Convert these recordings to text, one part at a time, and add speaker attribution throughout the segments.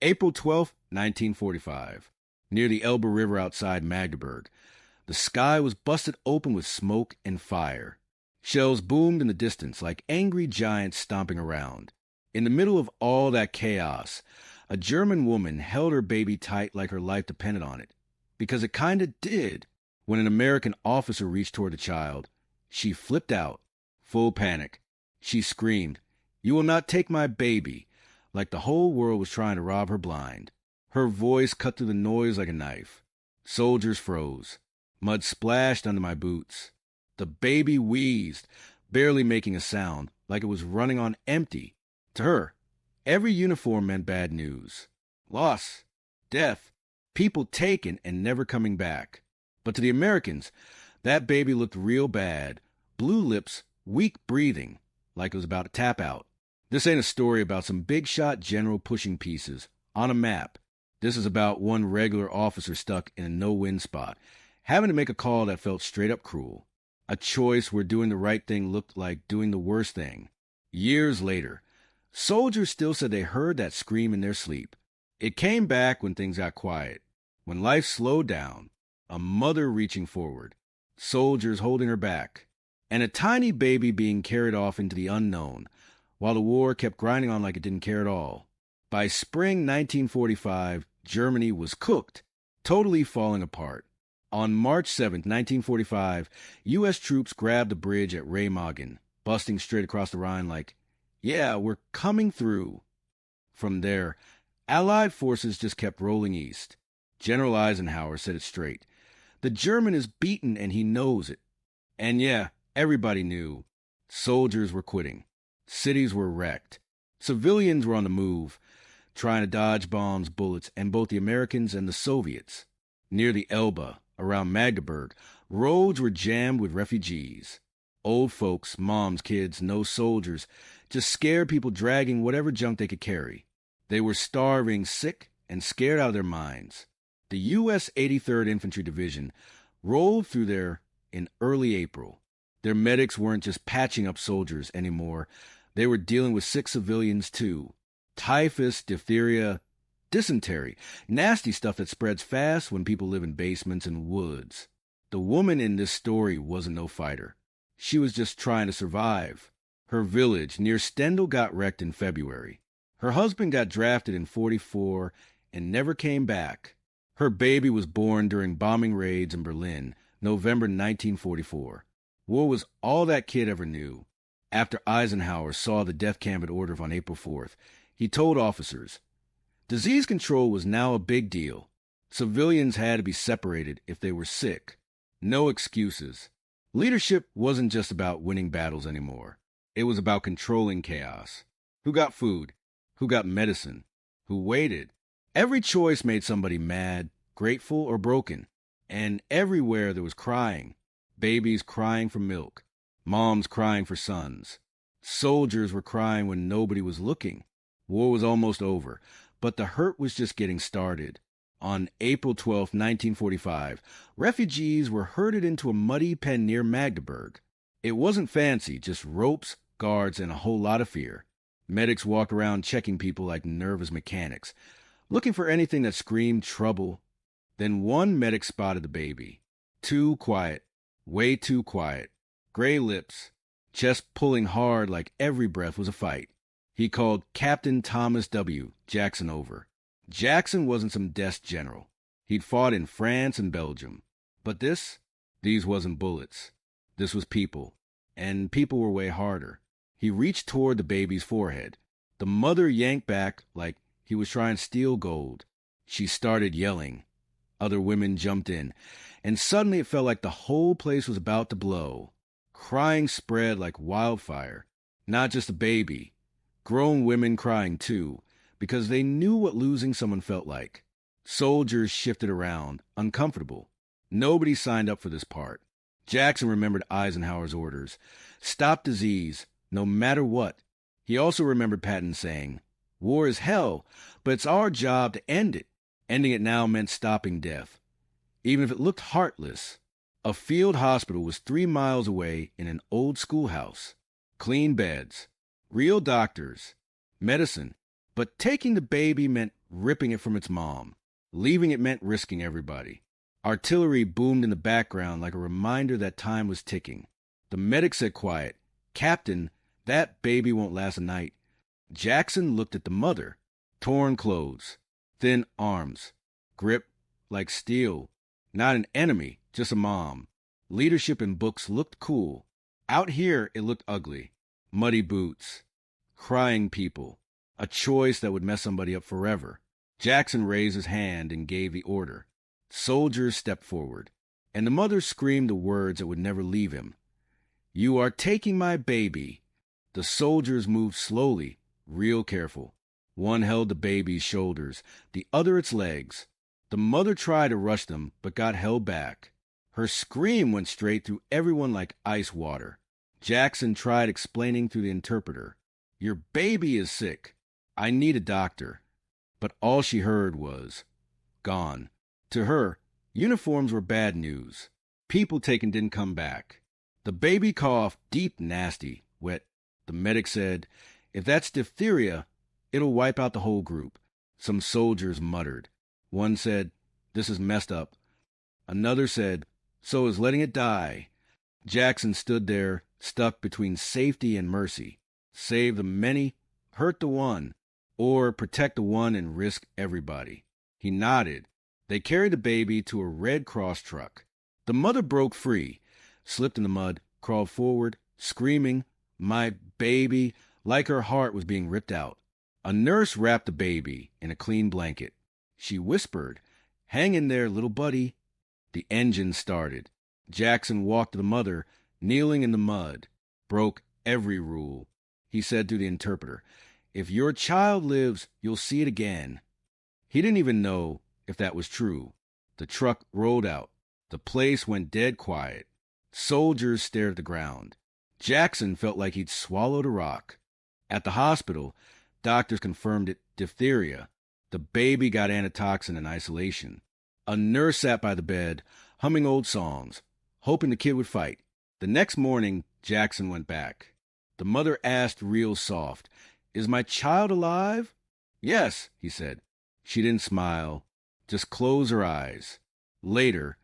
Speaker 1: April 12th, 1945. Near the Elbe River outside Magdeburg, the sky was busted open with smoke and fire. Shells boomed in the distance like angry giants stomping around. In the middle of all that chaos, a German woman held her baby tight like her life depended on it. Because it kinda did. When an American officer reached toward the child, she flipped out, full panic. She screamed, "You will not take my baby," like the whole world was trying to rob her blind. Her voice cut through the noise like a knife. Soldiers froze. Mud splashed under my boots. The baby wheezed, barely making a sound, like it was running on empty. To her, every uniform meant bad news. Loss, death, people taken and never coming back. But to the Americans, that baby looked real bad. Blue lips, weak breathing, like it was about to tap out. This ain't a story about some big shot general pushing pieces on a map. This is about one regular officer stuck in a no-win spot, having to make a call that felt straight up cruel. A choice where doing the right thing looked like doing the worst thing. Years later, soldiers still said they heard that scream in their sleep. It came back when things got quiet, when life slowed down, a mother reaching forward, soldiers holding her back, and a tiny baby being carried off into the unknown, while the war kept grinding on like it didn't care at all. By spring 1945, Germany was cooked, totally falling apart. On March 7th, 1945, U.S. troops grabbed the bridge at Remagen, busting straight across the Rhine like, "Yeah, we're coming through." From there, Allied forces just kept rolling east. General Eisenhower said it straight. The German is beaten and he knows it. And yeah, everybody knew. Soldiers were quitting. Cities were wrecked. Civilians were on the move, trying to dodge bombs, bullets, and both the Americans and the Soviets. Near the Elbe, around Magdeburg, roads were jammed with refugees. Old folks, moms, kids, no soldiers, just scared people dragging whatever junk they could carry. They were starving, sick, and scared out of their minds. The U.S. 83rd Infantry Division rolled through there in early April. Their medics weren't just patching up soldiers anymore. They were dealing with sick civilians too. Typhus, diphtheria, dysentery, nasty stuff that spreads fast when people live in basements and woods. The woman in this story wasn't no fighter. She was just trying to survive. Her village near Stendal got wrecked in February. Her husband got drafted in '44 and never came back. Her baby was born during bombing raids in Berlin, November 1944. War was all that kid ever knew. After Eisenhower saw the death cabinet order on April 4th, he told officers, disease control was now a big deal. Civilians had to be separated if they were sick. No excuses. Leadership wasn't just about winning battles anymore. It was about controlling chaos. Who got food? Who got medicine? Who waited? Every choice made somebody mad, grateful, or broken. And everywhere there was crying. Babies crying for milk. Moms crying for sons. Soldiers were crying when nobody was looking. War was almost over, but the hurt was just getting started. On April 12, 1945, refugees were herded into a muddy pen near Magdeburg. It wasn't fancy, just ropes, guards, and a whole lot of fear. Medics walked around checking people like nervous mechanics, looking for anything that screamed trouble. Then one medic spotted the baby. Too quiet, way too quiet. Gray lips, chest pulling hard like every breath was a fight. He called Captain Thomas W. Jackson over. Jackson wasn't some desk general. He'd fought in France and Belgium. But these wasn't bullets. This was people. And people were way harder. He reached toward the baby's forehead. The mother yanked back like he was trying to steal gold. She started yelling. Other women jumped in. And suddenly it felt like the whole place was about to blow. Crying spread like wildfire. Not just a baby. Grown women crying too, because they knew what losing someone felt like. Soldiers shifted around, uncomfortable. Nobody signed up for this part. Jackson remembered Eisenhower's orders. Stop disease, no matter what. He also remembered Patton saying, war is hell, but it's our job to end it. Ending it now meant stopping death. Even if it looked heartless. A field hospital was 3 miles away in an old schoolhouse. Clean beds. Real doctors. Medicine. But taking the baby meant ripping it from its mom. Leaving it meant risking everybody. Artillery boomed in the background like a reminder that time was ticking. The medic said quiet, "Captain, that baby won't last a night." Jackson looked at the mother. Torn clothes, thin arms, grip like steel. Not an enemy, just a mom. Leadership in books looked cool. Out here, it looked ugly. Muddy boots, crying people, a choice that would mess somebody up forever. Jackson raised his hand and gave the order. Soldiers stepped forward, and the mother screamed the words that would never leave him. "You are taking my baby." The soldiers moved slowly, real careful. One held the baby's shoulders, the other its legs. The mother tried to rush them, but got held back. Her scream went straight through everyone like ice water. Jackson tried explaining through the interpreter. "Your baby is sick. I need a doctor." But all she heard was, "Gone." To her, uniforms were bad news. People taken didn't come back. The baby coughed deep, nasty, wet. The medic said, "If that's diphtheria, it'll wipe out the whole group." Some soldiers muttered. One said, "This is messed up." Another said, "So is letting it die." Jackson stood there, stuck between safety and mercy. Save the many, hurt the one, or protect the one and risk everybody. He nodded. They carried the baby to a Red Cross truck. The mother broke free, slipped in the mud, crawled forward, screaming, "My baby," like her heart was being ripped out. A nurse wrapped the baby in a clean blanket. She whispered, "Hang in there, little buddy." The engine started. Jackson walked to the mother, kneeling in the mud. Broke every rule. He said through the interpreter, "If your child lives, you'll see it again." He didn't even know if that was true. The truck rolled out. The place went dead quiet. Soldiers stared at the ground. Jackson felt like he'd swallowed a rock. At the hospital, doctors confirmed it diphtheria. The baby got antitoxin in isolation. A nurse sat by the bed, humming old songs, hoping the kid would fight. The next morning, Jackson went back. The mother asked real soft, "Is my child alive?" "Yes," he said. She didn't smile, just closed her eyes. Later,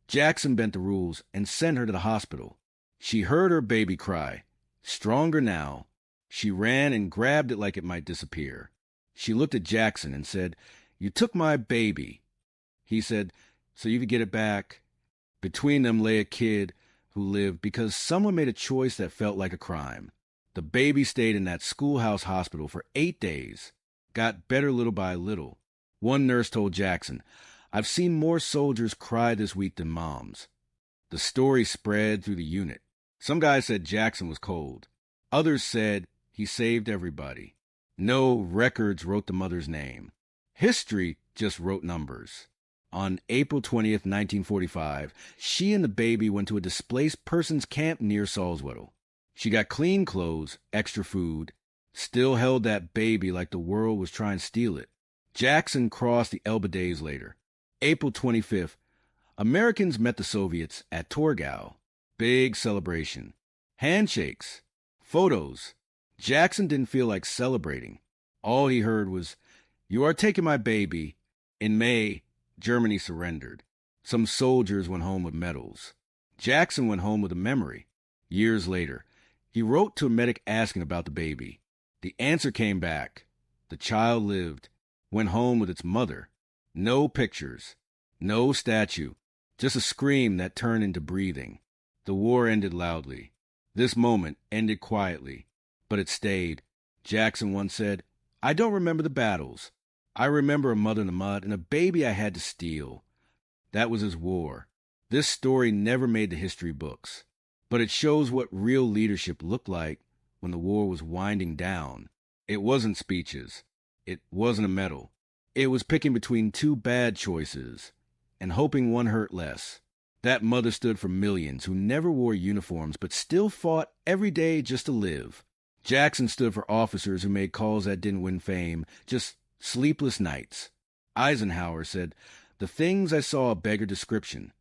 Speaker 1: Jackson bent the rules and sent her to the hospital. She heard her baby cry. Stronger now. She ran and grabbed it like it might disappear. She looked at Jackson and said, "You took my baby." He said, "So you could get it back." Between them lay a kid who lived because someone made a choice that felt like a crime. The baby stayed in that schoolhouse hospital for 8 days. Got better little by little. One nurse told Jackson, "I've seen more soldiers cry this week than moms." The story spread through the unit. Some guys said Jackson was cold. Others said he saved everybody. No records wrote the mother's name. History just wrote numbers. On April 20th, 1945, she and the baby went to a displaced persons camp near Salzwedel. She got clean clothes, extra food, still held that baby like the world was trying to steal it. Jackson crossed the Elbe days later. April 25th, Americans met the Soviets at Torgau. Big celebration. Handshakes. Photos. Jackson didn't feel like celebrating. All he heard was, "You are taking my baby." In May, Germany surrendered. Some soldiers went home with medals. Jackson went home with a memory. Years later, he wrote to a medic asking about the baby. The answer came back. The child lived, went home with its mother. No pictures, no statue, just a scream that turned into breathing. The war ended loudly. This moment ended quietly, but it stayed. Jackson once said, "I don't remember the battles. I remember a mother in the mud and a baby I had to steal." That was his war. This story never made the history books, but it shows what real leadership looked like when the war was winding down. It wasn't speeches. It wasn't a medal. It was picking between two bad choices and hoping one hurt less. That mother stood for millions who never wore uniforms but still fought every day just to live. Jackson stood for officers who made calls that didn't win fame, just sleepless nights. Eisenhower said, "The things I saw beggar description.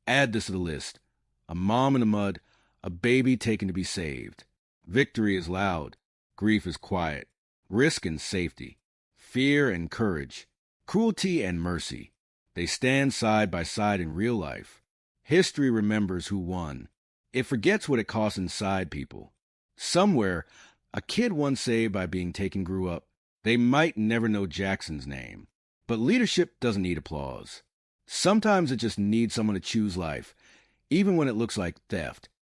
Speaker 1: Add this to the list. A mom in the mud, a baby taken to be saved. Victory is loud. Grief is quiet. Risk and safety. fear and courage, cruelty and mercy. They stand side by side in real life. History remembers who won. It forgets what it costs inside people. Somewhere, a kid once saved by being taken grew up. They might never know Jackson's name. But leadership doesn't need applause. Sometimes it just needs someone to choose life, even when it looks like theft.